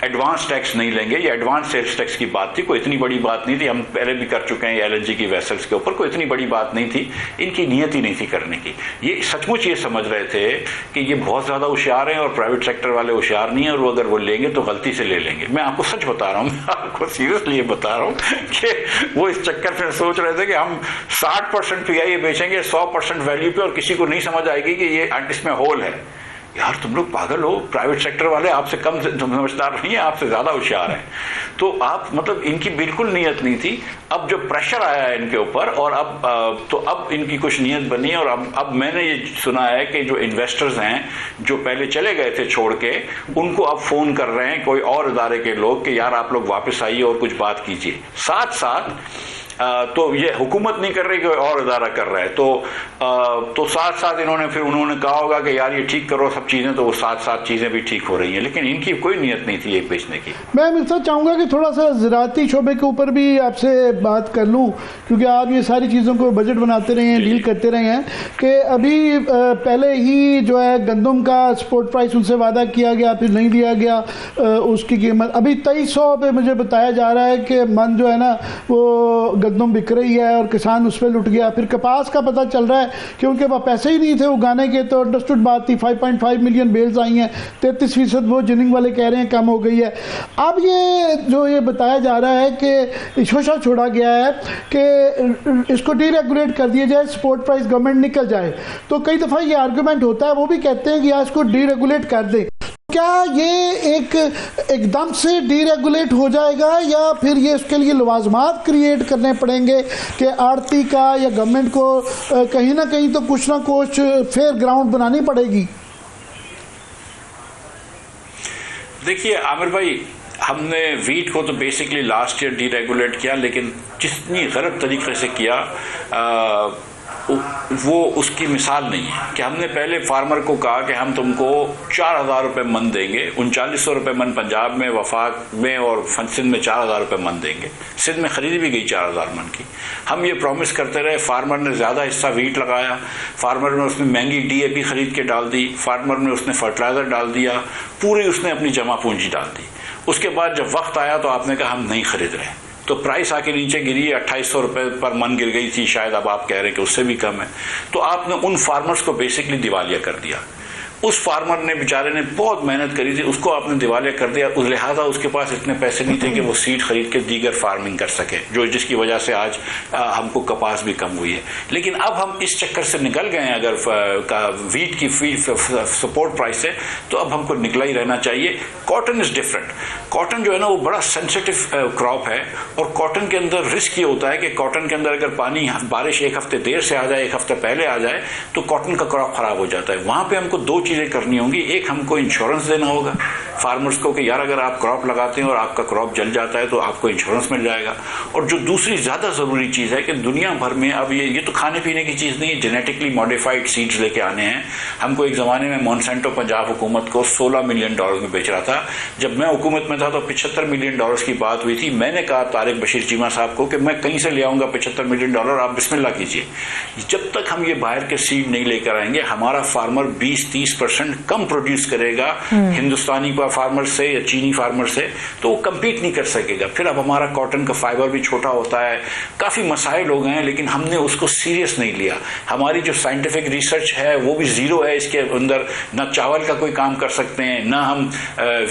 एडवांस टैक्स नहीं लेंगे। ये एडवांस सेल्स टैक्स की बात थी, कोई इतनी बड़ी बात नहीं थी, हम पहले भी कर चुके हैं एलएनजी की वेसल्स के ऊपर, कोई इतनी बड़ी बात नहीं थी, इनकी नीयत ही नहीं थी करने की। ये सचमुच ये समझ रहे थे कि ये बहुत ज्यादा होशियार हैं और प्राइवेट सेक्टर वाले होशियार नहीं है, और वो अगर वो लेंगे तो गलती से ले लेंगे। मैं आपको सच बता रहा हूँ, मैं आपको सीरियसली ये बता रहा हूँ कि वो इस चक्कर में सोच रहे थे कि हम 60% पीआईए बेचेंगे 100% वैल्यू पे, और किसी को नहीं समझ आएगी कि ये इसमें होल है। यार तुम लोग पागल हो, प्राइवेट सेक्टर वाले आपसे कम समझदार नहीं है, आपसे ज्यादा होशियार हैं। तो आप मतलब इनकी बिल्कुल नीयत नहीं थी। अब जो प्रेशर आया है इनके ऊपर, और अब इनकी कुछ नीयत बनी है। और अब मैंने ये सुना है कि जो इन्वेस्टर्स हैं जो पहले चले गए थे छोड़ के, उनको अब फोन कर रहे हैं कोई और इदारे के लोग कि यार आप लोग वापस आइए और कुछ बात कीजिए। साथ साथ तो ये हुकूमत नहीं कर रही, कोई और इदारा कर रहा है, तो साथ साथ उन्होंने कहा होगा कि यार ये ठीक करो सब चीजें, तो वो साथ साथ चीजें भी ठीक हो रही हैं, लेकिन इनकी कोई नीयत नहीं थी ये बेचने की। मैं मिर्जा चाहूंगा कि थोड़ा सा ज़राअती शोबे के ऊपर भी आपसे बात कर लूं, क्योंकि आप ये सारी चीज़ों को बजट बनाते रहे हैं, डील करते रहे हैं, कि अभी पहले ही जो है गंदम का स्पॉट प्राइस उनसे वादा किया गया, फिर नहीं दिया गया, उसकी कीमत अभी 2300 पे मुझे बताया जा रहा है कि मन जो है ना वो गंदम बिक रही है और किसान उस पर लुट गया। फिर कपास का पता चल रहा है कि उनके पास पैसे ही नहीं थे उगाने के, तो अंडरस्टूड बात थी। 5.5 मिलियन बेल्स आई हैं, 33% वो जिनिंग वाले कह रहे हैं कम हो गई है। अब ये जो ये बताया जा रहा है कि शोशा छोड़ा गया है कि इसको डीरेगुलेट कर दिया जाए, स्पॉट प्राइस गवर्नमेंट निकल जाए, तो कई दफ़ा ये आर्गूमेंट होता है, वो भी कहते हैं कि यार इसको डीरेगुलेट कर दें। क्या ये एकदम से डीरेगुलेट हो जाएगा, या फिर ये इसके लिए लवाजमात क्रिएट करने पड़ेंगे कि आड़ती का या गवर्नमेंट को कहीं ना कहीं तो कुछ ना कुछ फेयर ग्राउंड बनानी पड़ेगी? देखिए आमिर भाई, हमने वीट को तो बेसिकली लास्ट ईयर डीरेगुलेट किया, लेकिन जितनी गलत तरीके से किया वो उसकी मिसाल नहीं है। कि हमने पहले फार्मर को कहा कि हम तुमको 4000 रुपये मन देंगे, 3900 रुपये मन पंजाब में, वफाक में और सिंध में 4000 रुपये मन देंगे। सिंध में खरीदी भी गई 4000 मन की। हम ये प्रॉमिस करते रहे, फार्मर ने ज़्यादा हिस्सा वीट लगाया, फार्मर ने उसमें महंगी डीएपी खरीद के डाल दी, फार्मर ने उसने फर्टिलाइज़र डाल दिया, पूरी उसने अपनी जमा पूंजी डाल दी। उसके बाद जब वक्त आया तो आपने कहा हम नहीं खरीद रहे, तो प्राइस आके नीचे गिरी, 2800 रुपये पर मन गिर गई थी शायद, अब आप कह रहे हैं कि उससे भी कम है। तो आपने उन फार्मर्स को बेसिकली दिवालिया कर दिया। उस फार्मर ने बेचारे ने बहुत मेहनत करी थी, उसको आपने दिवालिया कर दिया। उस लिहाजा उसके पास इतने पैसे नहीं थे कि वो सीड खरीद के दीगर फार्मिंग कर सके, जिसकी वजह से आज हमको कपास भी कम हुई है। लेकिन अब हम इस चक्कर से निकल गए हैं, अगर वीट की सपोर्ट प्राइस है तो अब हमको निकला ही रहना चाहिए। Cotton is different. कॉटन जो है ना वो बड़ा सेंसिटिव क्रॉप है, और कॉटन के अंदर रिस्क ये होता है कि कॉटन के अंदर अगर बारिश एक हफ्ते देर से आ जाए, एक हफ्ते पहले आ जाए, तो कॉटन का क्रॉप खराब हो जाता है। वहां पे हमको दो चीजें करनी होंगी। एक, हमको इंश्योरेंस देना होगा फार्मर्स को कि यार अगर आप क्रॉप लगाते हैं और आपका क्रॉप जल जाता है तो आपको इंश्योरेंस मिल जाएगा। और जो दूसरी ज्यादा जरूरी चीज है कि दुनिया भर में अब ये तो खाने पीने की चीज नहीं है, जेनेटिकली मॉडिफाइड सीड्स लेके आने हैं। हमको एक जमाने में मॉन्सेंटो पंजाब हुकूमत को $16 मिलियन में बेच रहा था। जब मैं हुकूमत में था तो $75 मिलियन की बात हुई थी। मैंने कहा तारिक बशीर चीमा साहब को कि मैं कहीं से ले आऊंगा $75 मिलियन, आप बिस्मिल्लाह कीजिए। जब तक हम ये बाहर के सीड नहीं लेकर आएंगे, हमारा फार्मर 20-30% कम प्रोड्यूस करेगा हिंदुस्तानी फार्मर से या चीनी फार्मर से, तो वो कम्पीट नहीं कर सकेगा। फिर अब हमारा कॉटन का फाइबर भी छोटा होता है, काफी मसाइल हो गए हैं, लेकिन हमने उसको सीरियस नहीं लिया। हमारी जो साइंटिफिक रिसर्च है वो भी जीरो है। इसके अंदर ना चावल का कोई काम कर सकते हैं, ना हम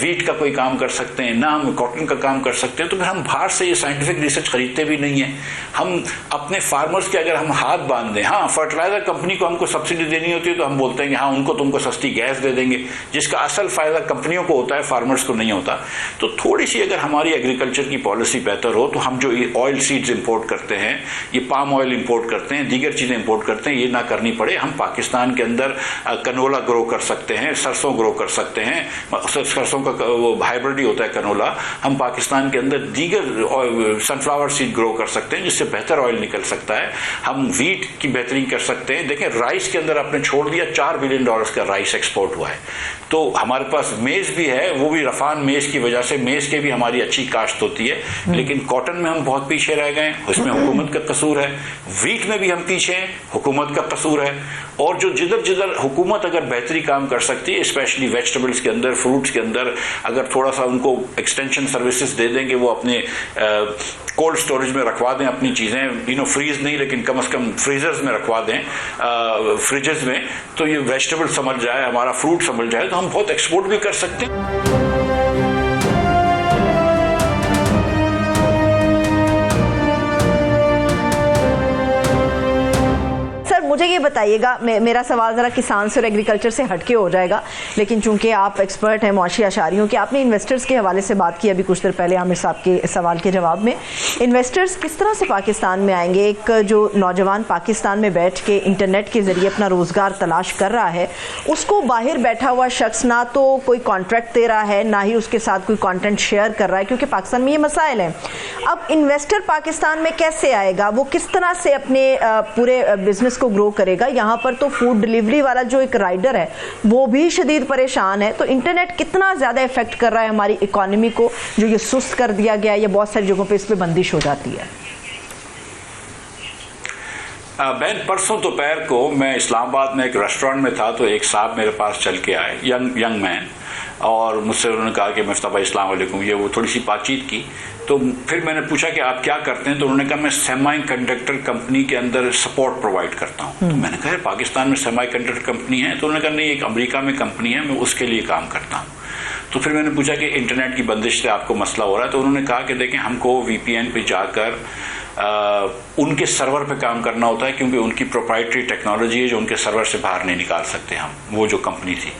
वीट का कोई काम कर सकते हैं, ना हम कॉटन का काम कर सकते हैं। तो फिर हम बाहर से ये साइंटिफिक रिसर्च खरीदते भी नहीं है। हम अपने फार्मर्स के अगर हम हाथ बांध दें, हाँ फर्टिलाइजर कंपनी को हमको सब्सिडी देनी होती है तो हम बोलते हैं कि हाँ उनको तुमको सस्ती गैस दे देंगे, जिसका असल फायदा कंपनियों को होता है, फार्मर्स को नहीं होता। तो थोड़ी सी अगर हमारी एग्रीकल्चर की पॉलिसी बेहतर हो तो हम जो ये ऑयल सीड्स इंपोर्ट करते हैं, ये पाम ऑयल इंपोर्ट करते हैं, दीगर चीजें इंपोर्ट करते हैं, ये ना करनी पड़े। हम पाकिस्तान के अंदर कनोला ग्रो कर सकते हैं, सरसों ग्रो कर सकते हैं। सरसों का वो हाइब्रिड ही होता है कनोला। हम पाकिस्तान के अंदर दीगर सनफ्लावर सीड ग्रो कर सकते हैं, जिससे बेहतर ऑयल निकल सकता है। हम वीट की बेहतरी कर सकते हैं। देखें राइस के अंदर आपने छोड़ दिया, $4 बिलियन का राइस एक्सपोर्ट हुआ है। तो हमारे पास मेज भी है, वो भी रफान मेज की वजह से, मेज के भी हमारी अच्छी काश्त होती है। लेकिन कॉटन में हम बहुत पीछे रह गए, उसमें हुकूमत का कसूर है। वीट में भी हम पीछे हैं, हुकूमत का कसूर है। और जो जिधर जिधर हुकूमत अगर बेहतरी काम कर सकती है, स्पेशली वेजिटेबल्स के अंदर, फ्रूट्स के अंदर, अगर थोड़ा सा उनको एक्सटेंशन सर्विसेज दे देंगे, वो अपने कोल्ड स्टोरेज में रखवा दें अपनी चीज़ें, फ्रीज नहीं लेकिन कम से कम फ्रीजर्स में रखवा दें, फ्रिजेस में, तो ये वेजिटेबल समझ जाए, हमारा फ्रूट समझ जाए, तो हम बहुत एक्सपोर्ट भी कर सकते हैं। मुझे ये बताइएगा, मेरा सवाल ज़रा किसान से और एग्रीकल्चर से हटके हो जाएगा, लेकिन चूंकि आप एक्सपर्ट हैं मुआशी अशारियों के, आपने इन्वेस्टर्स के हवाले से बात की अभी कुछ देर पहले आमिर साहब के सवाल के जवाब में। इन्वेस्टर्स किस तरह से पाकिस्तान में आएंगे? एक जो नौजवान पाकिस्तान में बैठ के इंटरनेट के ज़रिए अपना रोज़गार तलाश कर रहा है, उसको बाहर बैठा हुआ शख्स ना तो कोई कॉन्ट्रैक्ट दे रहा है, ना ही उसके साथ कोई कॉन्टेंट शेयर कर रहा है, क्योंकि पाकिस्तान में ये मसाइल हैं। अब इन्वेस्टर पाकिस्तान में कैसे आएगा? वो किस तरह से अपने पूरे बिजनेस को ग्रो करेगा? यहाँ पर तो फूड डिलीवरी वाला जो एक राइडर है वो भी शदीद परेशान है। तो इंटरनेट कितना ज़्यादा इफेक्ट कर रहा है हमारी इकोनॉमी को, जो ये सुस्त कर दिया गया है, या बहुत सारी जगहों पे इस पर बंदिश हो जाती है? बहन, परसों दोपहर को मैं इस्लामाबाद में एक रेस्टोरेंट में था, तो एक साहब मेरे पास चल के आए, यंग मैन, और मुझसे उन्होंने कहा कि मुफ्ता भाई अस्सलाम वालेकुम, ये वो थोड़ी सी बातचीत की। तो फिर मैंने पूछा कि आप क्या करते हैं? तो उन्होंने कहा मैं सेमी कंडक्टर कंपनी के अंदर सपोर्ट प्रोवाइड करता हूँ। तो मैंने कहा पाकिस्तान में सेमी कंडक्टर कंपनी है? तो उन्होंने कहा नहीं, एक अमेरिका में कंपनी है, मैं उसके लिए काम करता हूँ। तो फिर मैंने पूछा कि इंटरनेट की बंदिश से आपको मसला हो रहा है? तो उन्होंने कहा कि देखें, हमको VPN पे जाकर उनके सर्वर पे काम करना होता है, क्योंकि उनकी प्रोप्राइटरी टेक्नोलॉजी है जो उनके सर्वर से बाहर नहीं निकाल सकते हम, वो जो कंपनी थी।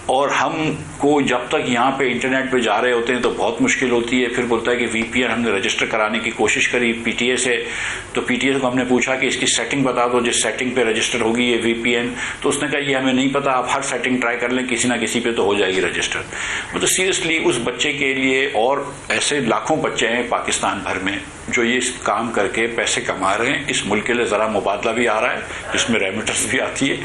और हमको जब तक यहाँ पे इंटरनेट पे जा रहे होते हैं तो बहुत मुश्किल होती है। फिर बोलता है कि VPN हमने रजिस्टर कराने की कोशिश करी PTA से, तो PTA को हमने पूछा कि इसकी सेटिंग बता दो जिस सेटिंग पे रजिस्टर होगी ये VPN। तो उसने कहा ये हमें नहीं पता, आप हर सेटिंग ट्राई कर लें, किसी ना किसी पे तो हो जाएगी रजिस्टर। मतलब सीरियसली उस बच्चे के लिए, और ऐसे लाखों बच्चे हैं पाकिस्तान भर में जो ये काम करके पैसे कमा रहे हैं। इस मुल्क के लिए ज़रा मुबादला भी आ रहा है, जिसमें रेमिटेंस भी आती है,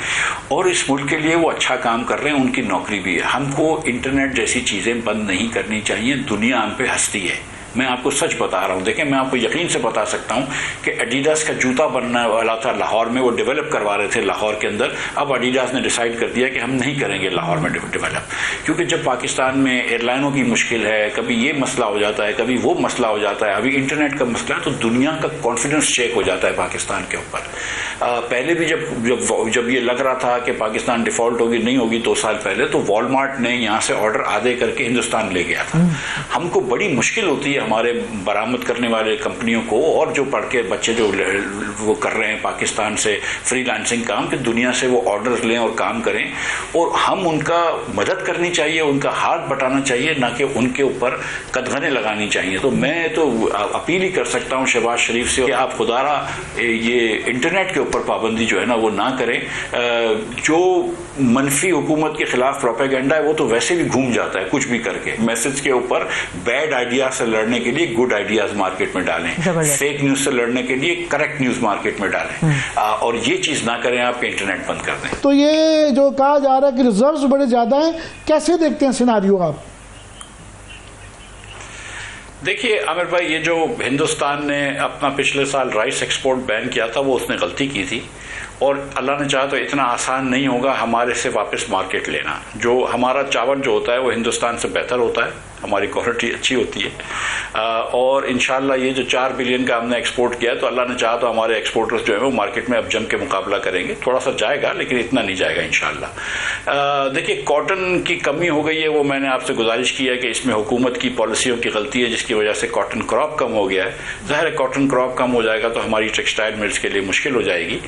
और इस मुल्क के लिए वो अच्छा काम कर रहे हैं, उनकी नौकरी भी है। हमको इंटरनेट जैसी चीज़ें बंद नहीं करनी चाहिए। दुनिया हम पे हंसती है, मैं आपको सच बता रहा हूँ। देखें, मैं आपको यकीन से बता सकता हूँ कि एडिडास का जूता बनने वाला था लाहौर में, वो डेवलप करवा रहे थे लाहौर के अंदर। अब एडिडास ने डिसाइड कर दिया कि हम नहीं करेंगे लाहौर में डेवलप, क्योंकि जब पाकिस्तान में एयरलाइनों की मुश्किल है, कभी ये मसला हो जाता है, कभी वो मसला हो जाता है, अभी इंटरनेट का मसला है, तो दुनिया का कॉन्फिडेंस चेक हो जाता है पाकिस्तान के ऊपर। पहले भी जब ये लग रहा था कि पाकिस्तान डिफॉल्ट होगी, नहीं होगी 2 साल पहले, तो वॉलमार्ट ने यहाँ से ऑर्डर आधे करके हिंदुस्तान ले गया था। हमको बड़ी मुश्किल होती है हमारे बरामद करने वाले कंपनियों को, और जो पढ़ के बच्चे जो वो कर रहे हैं पाकिस्तान से फ्रीलांसिंग काम, कि दुनिया से वो ऑर्डर्स लें और काम करें, और हम उनका मदद करनी चाहिए, उनका हाथ बटाना चाहिए, ना कि उनके ऊपर कदगने लगानी चाहिए। तो मैं तो अपील ही कर सकता हूँ शहबाज शरीफ से कि आप खुदारा ये इंटरनेट के ऊपर पाबंदी जो है ना वो ना करें। जो मनफी हुकूमत के खिलाफ प्रोपेगेंडा है वो तो वैसे भी घूम जाता है कुछ भी करके। मैसेज के ऊपर बैड आइडिया से लड़ने के लिए गुड आइडियाज मार्केट में डालें, फेक न्यूज से लड़ने के लिए करेक्ट न्यूज मार्केट में डालें, और ये चीज ना करें, आप इंटरनेट बंद कर दें। तो ये जो कहा जा रहा है कि रिजर्व्स बड़े ज्यादा हैं, कैसे देखते हैं सिनारियो आप? देखिए आमिर भाई, ये जो हिंदुस्तान ने अपना पिछले साल राइस एक्सपोर्ट बैन किया था, वो उसने गलती की थी, और अल्लाह ने चाहा तो इतना आसान नहीं होगा हमारे से वापस मार्केट लेना। जो हमारा चावल जो होता है वो हिंदुस्तान से बेहतर होता है, हमारी क्वालिटी अच्छी होती है, और इंशाल्लाह ये जो 4 बिलियन का हमने एक्सपोर्ट किया है, तो अल्लाह ने चाहा तो हमारे एक्सपोर्टर्स जो है वो मार्केट में अब जम के मुकाबला करेंगे। थोड़ा सा जाएगा लेकिन इतना नहीं जाएगा इंशाल्लाह। देखिए, कॉटन की कमी हो गई है, वो मैंने आपसे गुजारिश की है कि इसमें हुकूमत की पॉलिसियों की गलती है, जिसकी वजह से कॉटन क्रॉप कम हो गया है। ज़ाहिर है कॉटन क्रॉप कम हो जाएगा तो हमारी टेक्सटाइल मिल्स के लिए मुश्किल हो जाएगी,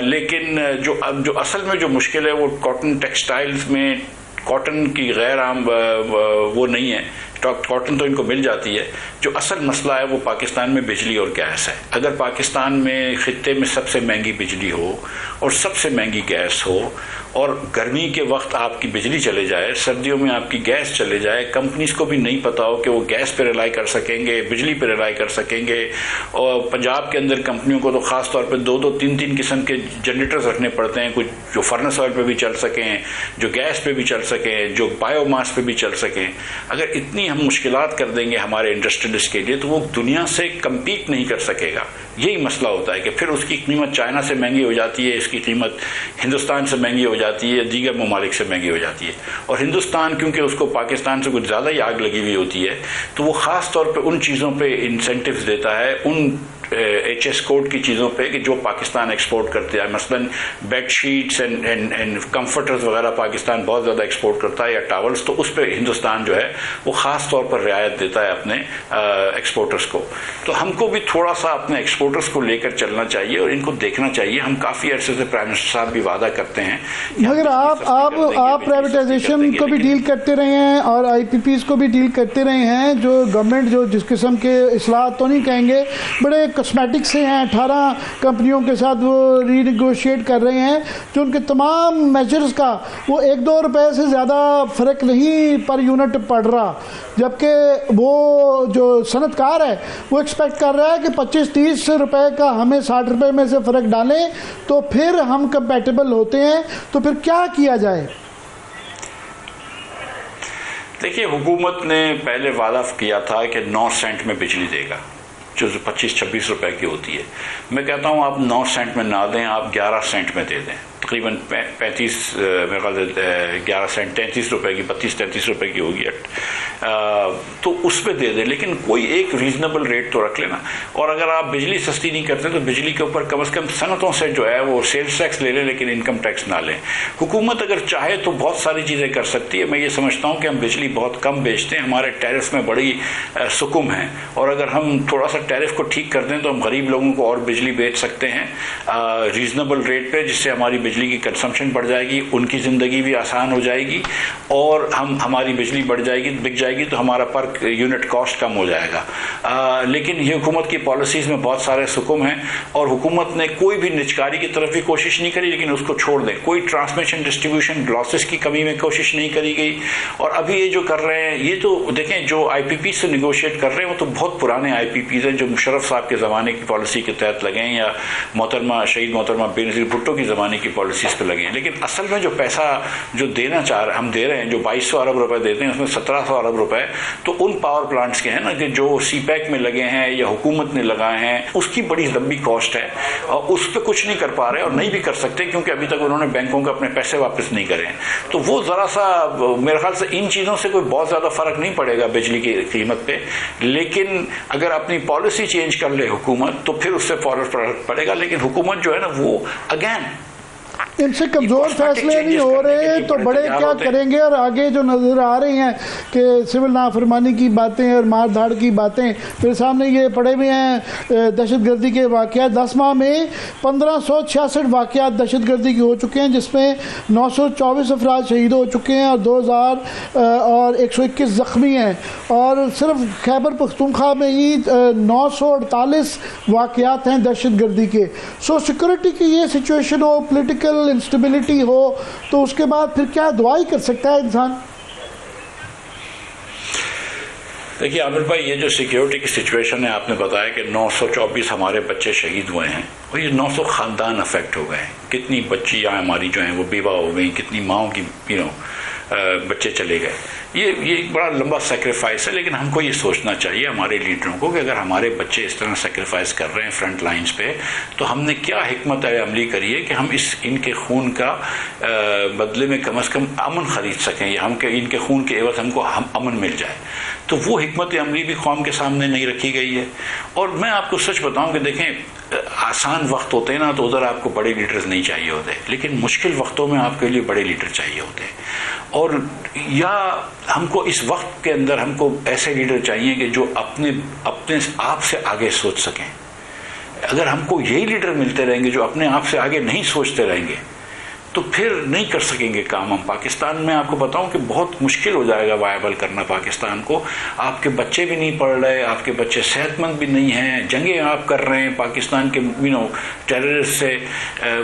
लेकिन जो असल में जो मुश्किल है वो कॉटन टेक्सटाइल्स में कॉटन की गैर आम वो नहीं है, कॉटन तो इनको मिल जाती है। जो असल मसला है वो पाकिस्तान में बिजली और गैस है। अगर पाकिस्तान में खित्ते में सबसे महंगी बिजली हो और सबसे महंगी गैस हो, और गर्मी के वक्त आपकी बिजली चले जाए, सर्दियों में आपकी गैस चले जाए, कंपनीज को भी नहीं पता हो कि वो गैस पे रिलाई कर सकेंगे, बिजली पे रिलाई कर सकेंगे। और पंजाब के अंदर कंपनियों को तो ख़ास तौर पे 2-2, 3-3 किस्म के जनरेटर्स रखने पड़ते हैं, कुछ जो फर्नेस ऑयल पे भी चल सकें, जो गैस पे भी चल सकें, जो बायोमास पे भी चल सकें। अगर इतनी हम मुश्किलात कर देंगे हमारे इंडस्ट्रियलिस्ट के लिए, तो वो दुनिया से कम्पीट नहीं कर सकेगा। यही मसला होता है कि फिर उसकी कीमत चाइना से महंगी हो जाती है, इसकी कीमत हिंदुस्तान से महंगी हो जाती है, दीगर ममालिक से महंगी हो जाती है। और हिंदुस्तान क्योंकि उसको पाकिस्तान से कुछ ज़्यादा ही आग लगी हुई होती है, तो वो ख़ास तौर पे उन चीज़ों पे इंसेंटिव्स देता है, उन HS कोड की चीज़ों पे कि जो पाकिस्तान एक्सपोर्ट करते हैं। मसलन बेड शीट्स एंड कंफर्टर्स वगैरह पाकिस्तान बहुत ज़्यादा एक्सपोर्ट करता है, या टावल्स, तो उस पर हिंदुस्तान जो है वो ख़ास तौर पर रियायत देता है अपने एक्सपोर्टर्स को। तो हमको भी थोड़ा सा अपने एक्सपोर्टर्स को लेकर चलना चाहिए और इनको देखना चाहिए। हम काफ़ी अरसे से प्राइम मिनिस्टर साहब भी वादा करते हैं, मगर आप प्राइवेटाइजेशन को भी डील करते रहे हैं और IPPs को भी डील करते रहे हैं। जो गवर्नमेंट जो जिस किस्म के इस्लाहत तो नहीं कहेंगे, बड़े कॉस्मेटिक से हैं, 18 कंपनियों के साथ वो रीनेगोशिएट कर रहे हैं, जो उनके तमाम मेजर्स का वो 1-2 रुपए से ज़्यादा फ़र्क नहीं पर यूनिट पड़ रहा, जबकि वो जो सनतकार है वो एक्सपेक्ट कर रहा है कि 25-30 रुपए का हमें 60 रुपए में से फ़र्क डालें तो फिर हम कंपैटिबल होते हैं। तो फिर क्या किया जाए? देखिए, हुकूमत ने पहले वादा किया था कि 9 सेंट में बिजली देगा, जो 25-26 रुपए की होती है। मैं कहता हूँ आप 9 सेंट में ना दें, आप 11 सेंट में दे दें, तकरीबन 35 मेरे ख्याल से 11 सेंट 33 रुपए की, 32-33 रुपए की होगी, तो उस पर दे दें, लेकिन कोई एक रीजनेबल रेट तो रख लेना। और अगर आप बिजली सस्ती नहीं करते तो बिजली के ऊपर कम से कम सनतों से जो है वो सेल्स टैक्स ले लें, लेकिन इनकम टैक्स ना लें। हुकूमत अगर चाहे तो बहुत सारी चीज़ें कर सकती है। मैं ये समझता हूँ कि हम बिजली बहुत कम बेचते हैं, हमारे टैरिफ में बड़ी सुकुम है, और अगर हम थोड़ा सा टैरिफ को ठीक कर दें तो हम गरीब लोगों को और बिजली बेच सकते हैं रीजनेबल रेट पे, जिससे हमारी बिजली की कंजम्पशन बढ़ जाएगी, उनकी ज़िंदगी भी आसान हो जाएगी, और हमारी बिजली बढ़ जाएगी, बिक जाएगी, तो हमारा पर यूनिट कॉस्ट कम हो जाएगा। लेकिन ये हुकूमत की पॉलिसीज़ में बहुत सारे सुकुम हैं, और हुकूमत ने कोई भी निजकारी की तरफ भी कोशिश नहीं करी, लेकिन उसको छोड़ दें। कोई ट्रांसमिशन डिस्ट्रीब्यूशन लॉसेस की कमी में कोशिश नहीं करी गई। और अभी ये जो कर रहे हैं, ये तो देखें, जो IPP से निगोशिएट कर रहे हैं वो तो बहुत पुराने IPPs हैं, जो मुशर्रफ साहब के ज़माने की पॉलिसी के तहत लगे हैं, या शहीद मोहतरमा बेनज़ीर भुट्टो की ज़माने की पॉलिसीज़ पे लगे हैं। लेकिन असल में जो पैसा जो देना हम दे रहे हैं, जो 2200 अरब रुपए देते हैं, उसमें 1700 अरब रुपए तो उन पावर प्लांट्स के हैं ना, कि जो CPEC में लगे हैं या हुकूमत ने लगाए हैं, उसकी बड़ी लंबी कॉस्ट है, और उस पर कुछ नहीं कर पा रहे और नहीं भी कर सकते, क्योंकि अभी तक उन्होंने बैंकों को अपने पैसे वापस नहीं करे हैं। तो वो ज़रा सा मेरे ख्याल से इन चीज़ों से कोई बहुत ज़्यादा फ़र्क नहीं पड़ेगा बिजली की कीमत पे, लेकिन अगर अपनी पॉलिसी चेंज कर ले हुकूमत तो फिर उससे फौरन फर्क पड़ेगा। लेकिन हुकूमत जो है ना, वो अगेन इनसे कमज़ोर फैसले नहीं हो रहे तो बड़े क्या करेंगे? और आगे जो नज़र आ रही हैं कि सिविल नाफरमानी की बातें और मार धाड़ की बातें, मेरे सामने ये पड़े हुए हैं दहशतगर्दी के वाक़यात। 10 माह में 1566 वाक़यात दहशतगर्दी के हो चुके हैं, जिसमें 924 अफराद शहीद हो चुके हैं और 2121 ज़ख्मी हैं। और सिर्फ खैबर पख्तूनख्वा में ही 948 वाक़यात हैं दहशतगर्दी के। सो सिक्योरिटी की ये सिचुएशन हो, पोलिटिकल इंस्टेबिलिटी हो, तो उसके बाद फिर क्या दुआई कर सकता है इंसान? देखिए आमिर भाई, ये जो सिक्योरिटी की सिचुएशन है, आपने बताया कि 924 हमारे बच्चे शहीद हुए हैं, और ये 900 ख़ानदान अफेक्ट हो गए हैं। कितनी बच्चियाँ हमारी जो हैं वो बेवा हो गई, कितनी माओं की बच्चे चले गए। ये एक बड़ा लंबा सेक्रीफाइस है, लेकिन हमको ये सोचना चाहिए हमारे लीडरों को कि अगर हमारे बच्चे इस तरह सेक्रीफाइस कर रहे हैं फ्रंट लाइंस पे, तो हमने क्या हिकमत अमली करी है कि हम इनके खून का बदले में कम से कम अमन खरीद सकें, या इनके खून के एवज हमको अमन मिल जाए। तो वो हिकमत अमली भी कौम के सामने नहीं रखी गई है। और मैं आपको सच बताऊं कि देखें, आसान वक्त होते हैं ना, तो उधर आपको बड़े लीडर्स नहीं चाहिए होते, लेकिन मुश्किल वक्तों में आपके लिए बड़े लीडर चाहिए होते हैं। और या हमको इस वक्त के अंदर हमको ऐसे लीडर चाहिए कि जो अपने आप से आगे सोच सकें। अगर हमको यही लीडर मिलते रहेंगे जो अपने आप से आगे नहीं सोचते रहेंगे, तो फिर नहीं कर सकेंगे काम हम। पाकिस्तान में आपको बताऊं कि बहुत मुश्किल हो जाएगा वायबल करना पाकिस्तान को। आपके बच्चे भी नहीं पढ़ रहे, आपके बच्चे सेहतमंद भी नहीं हैं, जंगें आप कर रहे हैं पाकिस्तान के टेररिस्ट से,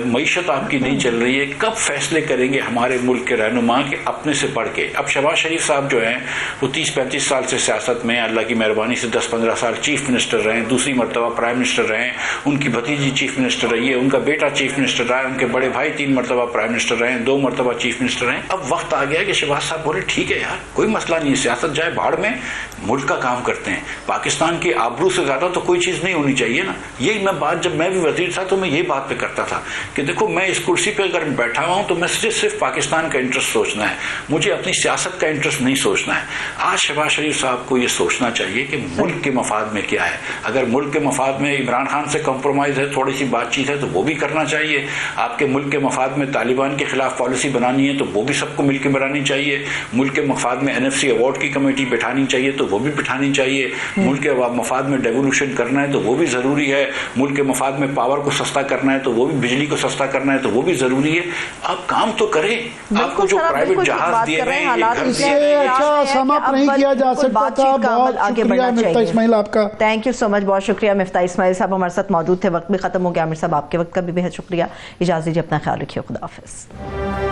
मईशत आपकी नहीं चल रही है। कब फैसले करेंगे हमारे मुल्क के रहनुमा के अपने से बढ़ के? अब शहबाज शरीफ साहब जो हैं वो 30-35 साल से सियासत में, अल्लाह की मेहरबानी से 10-15 साल चीफ मिनिस्टर रहे, दूसरी मरतबा प्राइम मिनिस्टर रहे, उनकी भतीजी चीफ मिनिस्टर रही है, उनका बेटा चीफ मिनिस्टर रहा है, उनके बड़े भाई 3 मरतबा प्राइम मिनिस्टर रहे, 2 मरतबा चीफ मिनिस्टर रहे। अब वक्त आ गया कि शहबाज साहब बोले ठीक है यार, कोई मसला नहीं है, सियासत जाए भाड़ में, मुल्क का काम करते हैं। पाकिस्तान की आबरू से ज्यादा तो कोई चीज नहीं होनी चाहिए ना। यही मैं बात, जब मैं भी वजीर था तो मैं ये बात पे करता था कि देखो मैं इस कुर्सी पे अगर बैठा हुआ हूं तो मैं सिर्फ पाकिस्तान का इंटरेस्ट सोचना है, मुझे अपनी सियासत का इंटरेस्ट नहीं सोचना है। आज शहबाज शरीफ साहब को ये सोचना चाहिए कि मुल्क के मफाद में क्या है। अगर मुल्क के मफाद में इमरान खान से कॉम्प्रोमाइज है, थोड़ी सी बातचीत है, तो वो भी करना चाहिए। आपके मुल्क के मफाद में तालिबान के खिलाफ पॉलिसी बनानी है तो वो भी सबको मिलकर बनानी चाहिए। मुल्क के मफाद में NFC अवार्ड की कमेटी बिठानी चाहिए तो वो भी बिठानी चाहिए। मुल्क के मफाद में डेवोल्यूशन करना है तो वो भी जरूरी है। मुल्क के मफाद में पावर को सस्ता करना है तो वो भी, बिजली को सस्ता करना है तो वो भी जरूरी है। आप काम तो करें। आपको जो प्राइवेट जहाज दिए गए, इससे अच्छा समाप्त नहीं किया जा सकता था। बहुत शुक्रिया मिफ्ता इस्माइल आपका। थैंक यू सो मच, बहुत शुक्रिया मिफ्ता इस्माइल साहब हमारे साथ मौजूद थे। वक्त भी खत्म हो गया आमिर साहब, आपके वक्त का भी बेहद शुक्रिया। इजाज़त दीजिए, अपना ख्याल रखिए, खुदा हाफिज़।